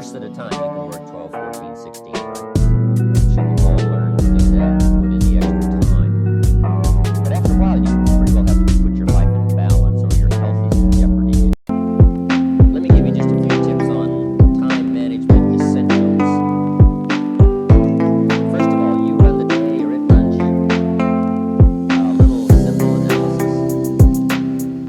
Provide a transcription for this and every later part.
bursts at a time. You can work 12, 14, 16 hours. Sure, we've all learned to do that, put in the extra time. But after a while, you pretty well have to put your life in balance or your health is in jeopardy. Let me give you just a few tips on time management essentials. First of all, you run the day or it runs you. A little simple analysis.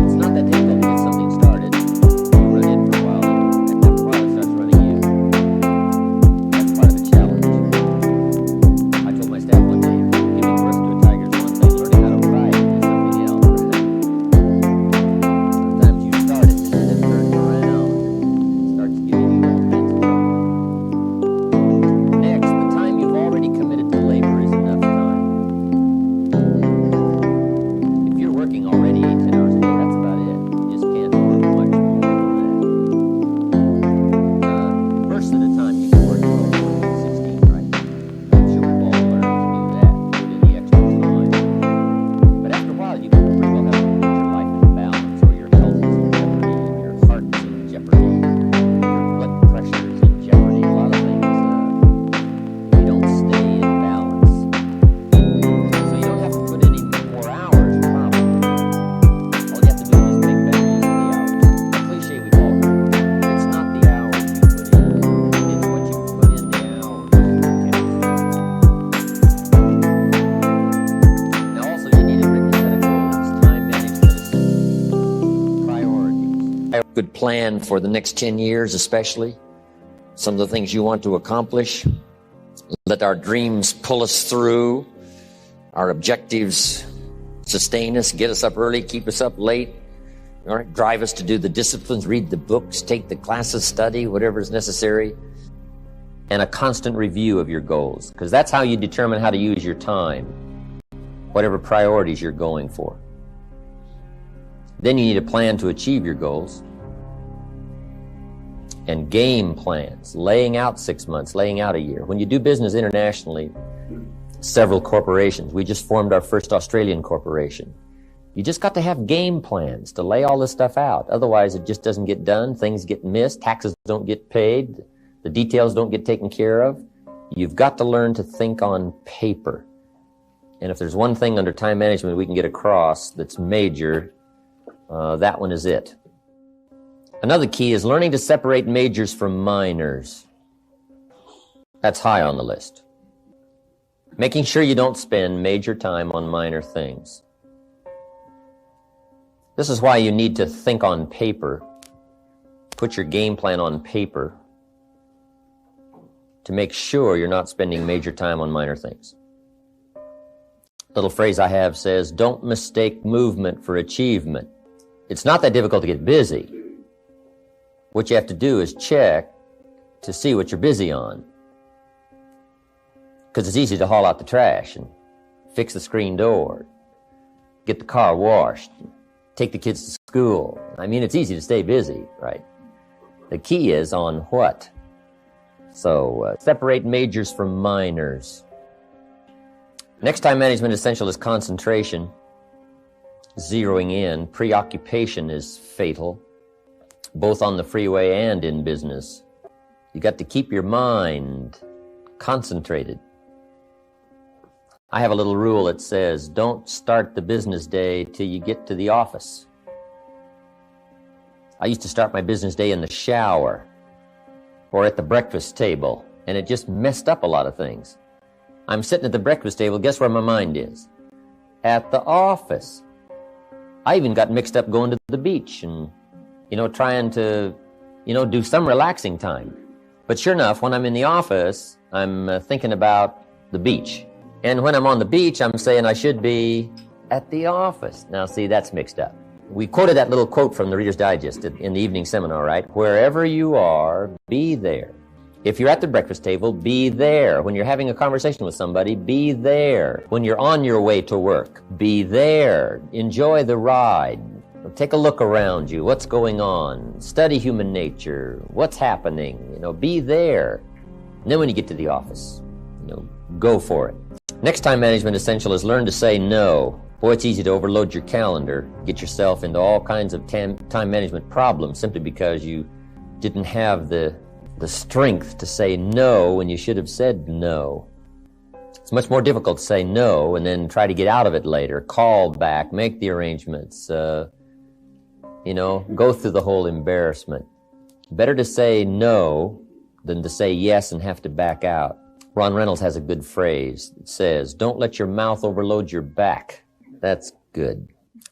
It's not that difficult to get something started. You run it for a while, and after a while it starts running you. That's part of the challenge. I told my staff one day, giving birth to a tiger is one thing, learning how to ride it is something else. Sometimes you start it and then it turns around and starts giving you all kinds of trouble. Next, the time you've already committed to labor is enough time. If you're working already 8, 10 hours a day, that's about it. You just can't work much more than that. Bursts at a time, you can work 12, 14, 16, right? I'm sure we've all learned to do that, put in the extra time. But after a while, you can pretty well have to put your life in balance or your health is in jeopardy, your heart is in jeopardy, your blood pressure is in jeopardy. A lot of things, if you don't stay in balance. So you don't have to put any more hours, probably. All you have to do is make better use of the hours. A cliche we've all heard. It's not the hours you put in, it's what you put in the hours that counts. Now also you need a written set of goals. Time management is priorities. A good plan for the next 10 years especially. Some of the things you want to accomplish. Let our dreams pull us through. Our objectives sustain us, get us up early, keep us up late. All right, drive us to do the disciplines, read the books, take the classes, study, whatever is necessary. And a constant review of your goals, because that's how you determine how to use your time, whatever priorities you're going for. Then you need a plan to achieve your goals. And game plans, laying out 6 months, laying out a year. When you do business internationally, several corporations, we just formed our first Australian corporation. You just got to have game plans to lay all this stuff out. Otherwise, it just doesn't get done. Things get missed. Taxes don't get paid. The details don't get taken care of. You've got to learn to think on paper. And if there's one thing under time management we can get across that's major, that one is it. Another key is learning to separate majors from minors. That's high on the list. Making sure you don't spend major time on minor things. This is why you need to think on paper, put your game plan on paper to make sure you're not spending major time on minor things. Little phrase I have says, don't mistake movement for achievement. It's not that difficult to get busy. What you have to do is check to see what you're busy on. Because it's easy to haul out the trash and fix the screen door, get the car washed, take the kids to school. I mean, it's easy to stay busy, right? The key is on what? So separate majors from minors. Next time management essential is concentration, zeroing in. Preoccupation is fatal, both on the freeway and in business. You got to keep your mind concentrated. I have a little rule that says, don't start the business day till you get to the office. I used to start my business day in the shower or at the breakfast table, and it just messed up a lot of things. I'm sitting at the breakfast table, guess where my mind is? At the office. I even got mixed up going to the beach and, trying to, do some relaxing time. But sure enough, when I'm in the office, I'm thinking about the beach. And when I'm on the beach, I'm saying I should be at the office. Now, see, that's mixed up. We quoted that little quote from the Reader's Digest in the evening seminar, right? Wherever you are, be there. If you're at the breakfast table, be there. When you're having a conversation with somebody, be there. When you're on your way to work, be there. Enjoy the ride. Take a look around you. What's going on? Study human nature. What's happening? Be there. And then when you get to the office, go for it. Next time management essential is learn to say no. Boy, it's easy to overload your calendar, get yourself into all kinds of time management problems simply because you didn't have the the strength to say no when you should have said no. It's much more difficult to say no and then try to get out of it later, call back, make the arrangements, go through the whole embarrassment. Better to say no than to say yes and have to back out. Ron Reynolds has a good phrase. It says, don't let your mouth overload your back. That's good.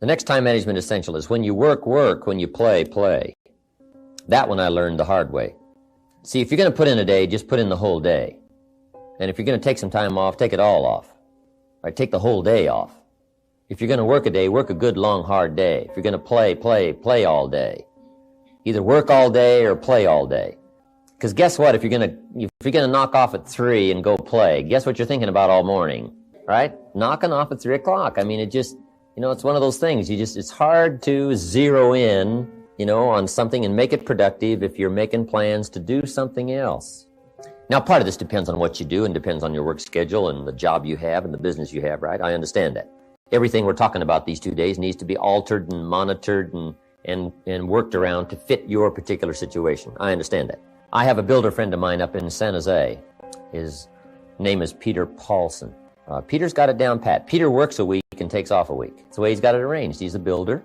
The next time management essential is when you work, work. When you play, play. That one I learned the hard way. See, if you're going to put in a day, just put in the whole day. And if you're going to take some time off, take it all off. Right? Take the whole day off. If you're going to work a day, work a good, long, hard day. If you're going to play, play, play all day. Either work all day or play all day. Because guess what? If you're going to knock off at 3 and go play, guess what you're thinking about all morning? Right? Knocking off at 3 o'clock. I mean, it just, it's one of those things. It's hard to zero in, on something and make it productive if you're making plans to do something else. Now, part of this depends on what you do and depends on your work schedule and the job you have and the business you have, right? I understand that. Everything we're talking about these 2 days needs to be altered and monitored and worked around to fit your particular situation. I understand that. I have a builder friend of mine up in San Jose. His name is Peter Paulson. Peter's got it down pat. Peter works a week and takes off a week. That's the way he's got it arranged. He's a builder.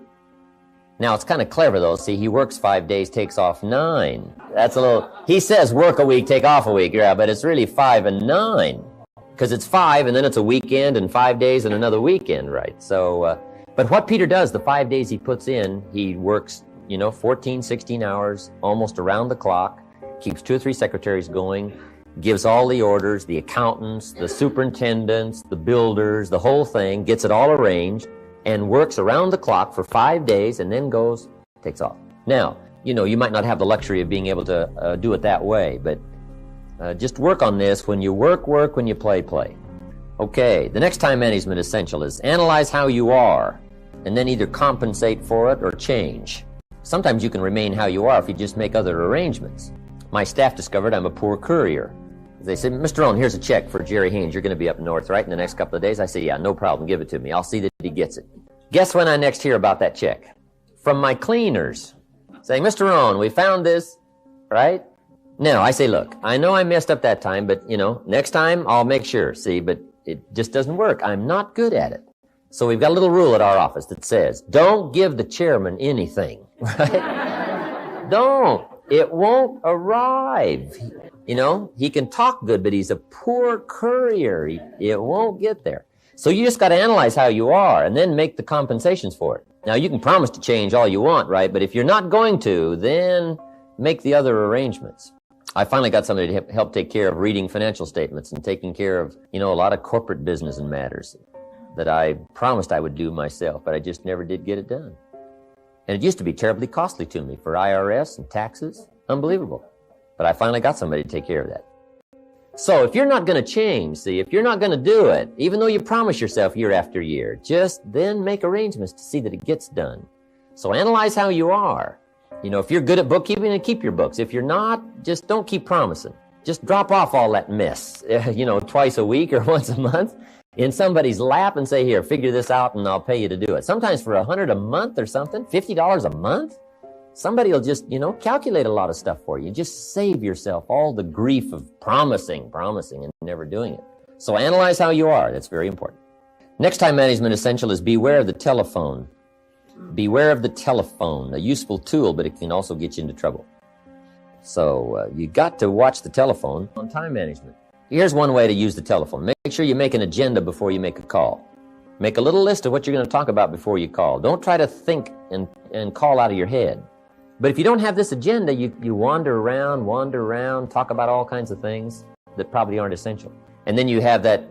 Now, it's kind of clever, though. See, he works 5 days, takes off 9. He says work a week, take off a week, yeah, but it's really 5 and 9. Because it's 5, and then it's a weekend, and 5 days, and another weekend, right? So, but what Peter does, the 5 days he puts in, he works, 14, 16 hours, almost around the clock, keeps 2 or 3 secretaries going, gives all the orders, the accountants, the superintendents, the builders, the whole thing, gets it all arranged, and works around the clock for 5 days and then takes off. Now, you might not have the luxury of being able to do it that way, but just work on this. When you work, work. When you play, play. Okay, the next time management essential is analyze how you are and then either compensate for it or change. Sometimes you can remain how you are if you just make other arrangements. My staff discovered I'm a poor courier. They said, Mr. Rohn, here's a check for Jerry Haynes. You're going to be up north, right, in the next couple of days? I said, yeah, no problem. Give it to me. I'll see that he gets it. Guess when I next hear about that check? From my cleaners. Saying, Mr. Rohn, we found this, right? Now, I say, look, I know I messed up that time, but, next time I'll make sure. See, but it just doesn't work. I'm not good at it. So we've got a little rule at our office that says, don't give the chairman anything, right? Don't. It won't arrive. He can talk good, but he's a poor courier. It won't get there. So you just got to analyze how you are and then make the compensations for it. Now, you can promise to change all you want, right? But if you're not going to, then make the other arrangements. I finally got somebody to help take care of reading financial statements and taking care of, a lot of corporate business and matters that I promised I would do myself, but I just never did get it done. And it used to be terribly costly to me for IRS and taxes. Unbelievable. But I finally got somebody to take care of that. So if you're not going to change, if you're not going to do it, even though you promise yourself year after year, just then make arrangements to see that it gets done. So analyze how you are. If you're good at bookkeeping, then keep your books. If you're not, just don't keep promising. Just drop off all that mess, twice a week or once a month in somebody's lap and say, here, figure this out and I'll pay you to do it. Sometimes for $100 a month or something, $50 a month, somebody will just, calculate a lot of stuff for you. Just save yourself all the grief of promising and never doing it. So analyze how you are. That's very important. Next time management essential is beware of the telephone. Beware of the telephone, a useful tool, but it can also get you into trouble. So you got to watch the telephone on time management. Here's one way to use the telephone. Make sure you make an agenda before you make a call. Make a little list of what you're going to talk about before you call. Don't try to think and call out of your head. But if you don't have this agenda, you wander around, talk about all kinds of things that probably aren't essential. And then you have that,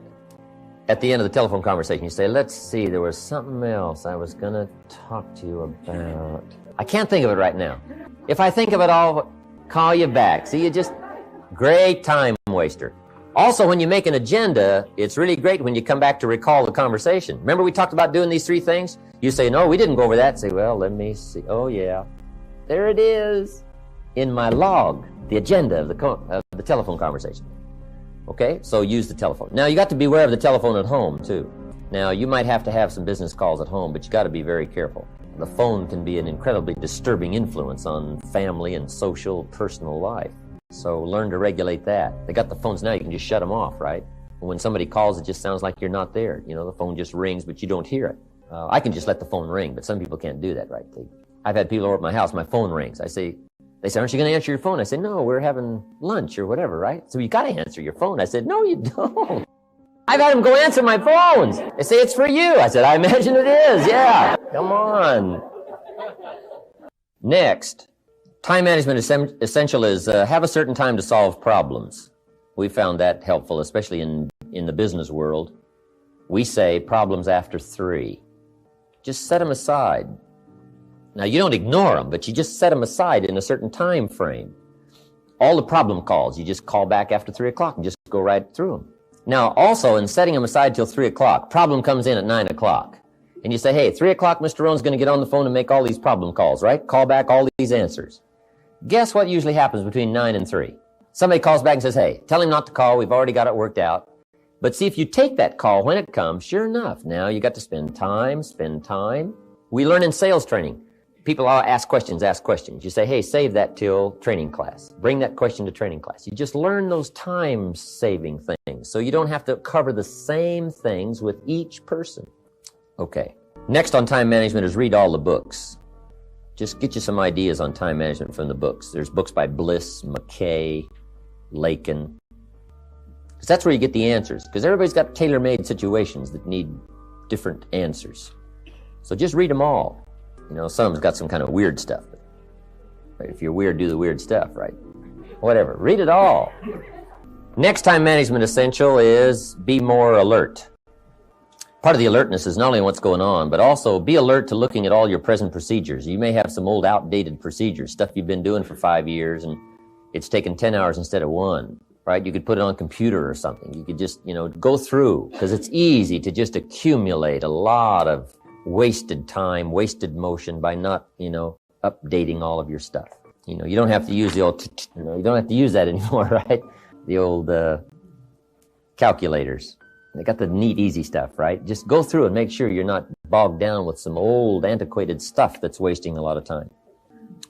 at the end of the telephone conversation, you say, let's see, there was something else I was going to talk to you about. I can't think of it right now. If I think of it, I'll call you back. See, great time waster. Also, when you make an agenda, it's really great when you come back to recall the conversation. Remember we talked about doing these 3 things? You say, no, we didn't go over that. Say, well, let me see. Oh, yeah. There it is in my log, the agenda of the telephone conversation. Okay, so use the telephone. Now, you got to beware of the telephone at home, too. Now, you might have to have some business calls at home, but you got to be very careful. The phone can be an incredibly disturbing influence on family and social, personal life. So learn to regulate that. They got the phones now, you can just shut them off, right? When somebody calls, it just sounds like you're not there. You know, the phone just rings, but you don't hear it. I can just let the phone ring, but some people can't do that, right? I've had people over at my house, my phone rings. They say, aren't you going to answer your phone? I say, no, we're having lunch or whatever, right? So you got to answer your phone. I said, no, you don't. I've had them go answer my phones. They say, it's for you. I said, I imagine it is. Yeah, come on. Next, time management essential is have a certain time to solve problems. We found that helpful, especially in the business world. We say problems after 3. Just set them aside. Now, you don't ignore them, but you just set them aside in a certain time frame. All the problem calls, you just call back after 3 o'clock and just go right through them. Now, also, in setting them aside till 3 o'clock, problem comes in at 9 o'clock. And you say, hey, 3 o'clock, Mr. Rohn's going to get on the phone and make all these problem calls, right? Call back all these answers. Guess what usually happens between 9 and 3? Somebody calls back and says, hey, tell him not to call. We've already got it worked out. But see, if you take that call when it comes, sure enough, now you got to spend time. We learn in sales training. People ask questions. You say, hey, save that till training class. Bring that question to training class. You just learn those time-saving things so you don't have to cover the same things with each person. Okay. Next on time management is read all the books. Just get you some ideas on time management from the books. There's books by Bliss, McKay, Lakin. Because that's where you get the answers. Because everybody's got tailor-made situations that need different answers. So just read them all. You know, some of them's got some kind of weird stuff. Right? If you're weird, do the weird stuff, right? Whatever. Read it all. Next time management essential is be more alert. Part of the alertness is not only what's going on, but also be alert to looking at all your present procedures. You may have some old outdated procedures, stuff you've been doing for 5 years, and it's taken 10 hours instead of 1, right? You could put it on a computer or something. You could just, go through, because it's easy to just accumulate a lot of wasted time, wasted motion by not, updating all of your stuff. You don't have to use the old, you don't have to use that anymore, right? The old calculators. They got the neat, easy stuff, right? Just go through and make sure you're not bogged down with some old, antiquated stuff that's wasting a lot of time.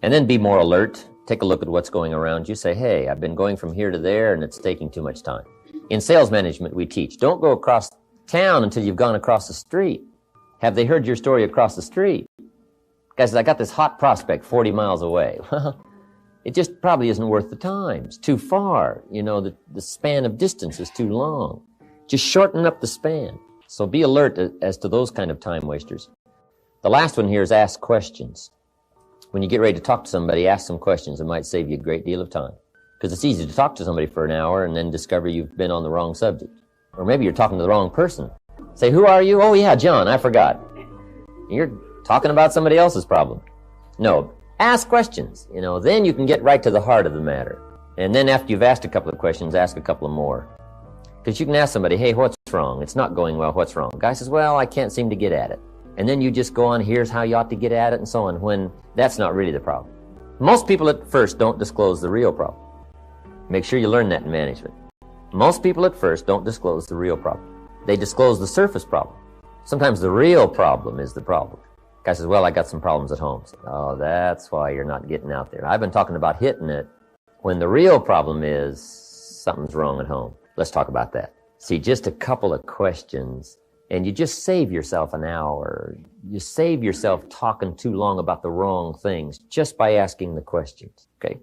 And then be more alert. Take a look at what's going around you. Say, hey, I've been going from here to there, and it's taking too much time. In sales management, we teach, don't go across town until you've gone across the street. Have they heard your story across the street? Guy says, I got this hot prospect 40 miles away. Well, it just probably isn't worth the time. It's too far. The span of distance is too long. Just shorten up the span. So be alert as to those kind of time wasters. The last one here is ask questions. When you get ready to talk to somebody, ask some questions. It might save you a great deal of time. Because it's easy to talk to somebody for an hour and then discover you've been on the wrong subject. Or maybe you're talking to the wrong person. Say, who are you? Oh, yeah, John, I forgot. You're talking about somebody else's problem. No, ask questions. Then you can get right to the heart of the matter. And then after you've asked a couple of questions, ask a couple of more. Because you can ask somebody, hey, what's wrong? It's not going well. What's wrong? The guy says, well, I can't seem to get at it. And then you just go on, here's how you ought to get at it, and so on, when that's not really the problem. Most people at first don't disclose the real problem. Make sure you learn that in management. Most people at first don't disclose the real problem. They disclose the surface problem. Sometimes the real problem is the problem. The guy says, well, I got some problems at home. So, oh, that's why you're not getting out there. I've been talking about hitting it when the real problem is something's wrong at home. Let's talk about that. See, just a couple of questions, and you just save yourself an hour. You save yourself talking too long about the wrong things just by asking the questions, okay?